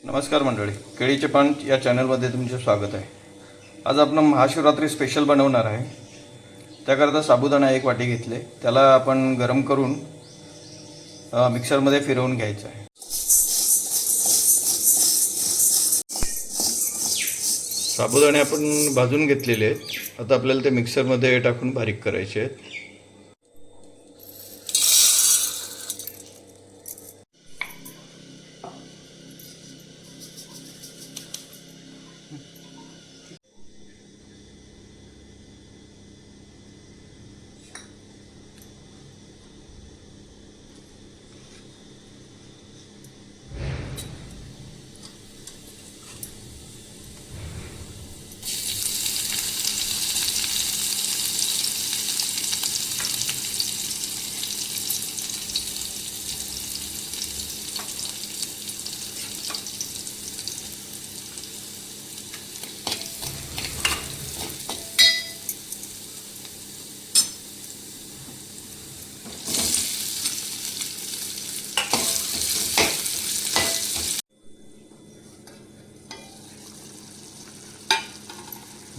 नमस्कार मंडळी, केळीचे पान या चॅनलमध्ये तुमचे स्वागत आहे। आज आपण महाशिवरात्री स्पेशल बनवणार आहे। त्याकरता साबुदाणा 1 वाटी घेतले, त्याला आपण गरम करून मिक्सरमध्ये फिरवून घ्यायचं आहे। साबुदाणे आपण भाजून घेतलेले आहेत, आता आपल्याला ते मिक्सरमध्ये टाकून बारीक करायचे आहेत।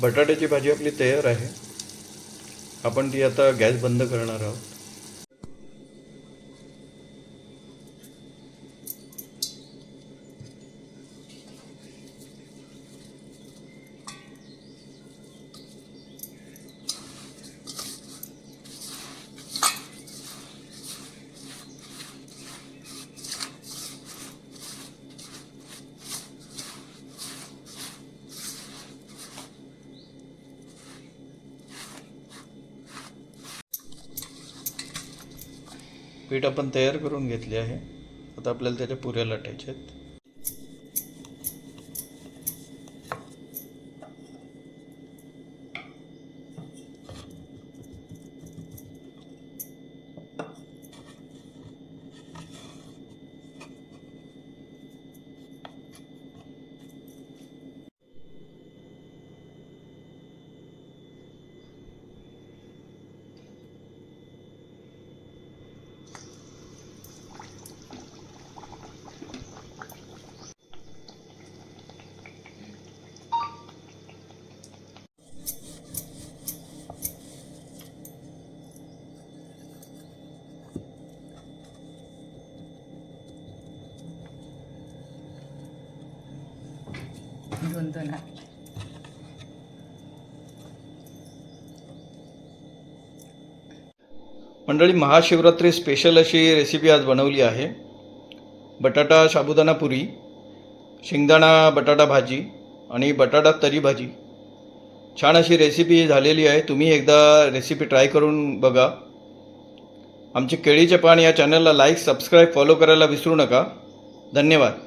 बटाट्याची भाजी आपली तयार आहे। आपण ती आता गॅस बंद करणार आहोत। पीठ आपण तयार करून घेतले आहे, आता आपल्याला त्याच्या पुऱ्या लाटायच्या आहेत। मंडळी, महाशिवरात्री स्पेशल अशी रेसिपी आज बनवली आहे। बटाटा साबुदाणा पुरी, शेंगदाणा बटाटा भाजी आणि बटाटा तरी भाजी, छान अशी रेसिपी झालेली आहे। तुम्ही एकदा रेसिपी ट्राय करून बघा। आमचे केळीचे पान या चॅनलला लाईक, सबस्क्राईब, फॉलो करायला विसरू नका। धन्यवाद।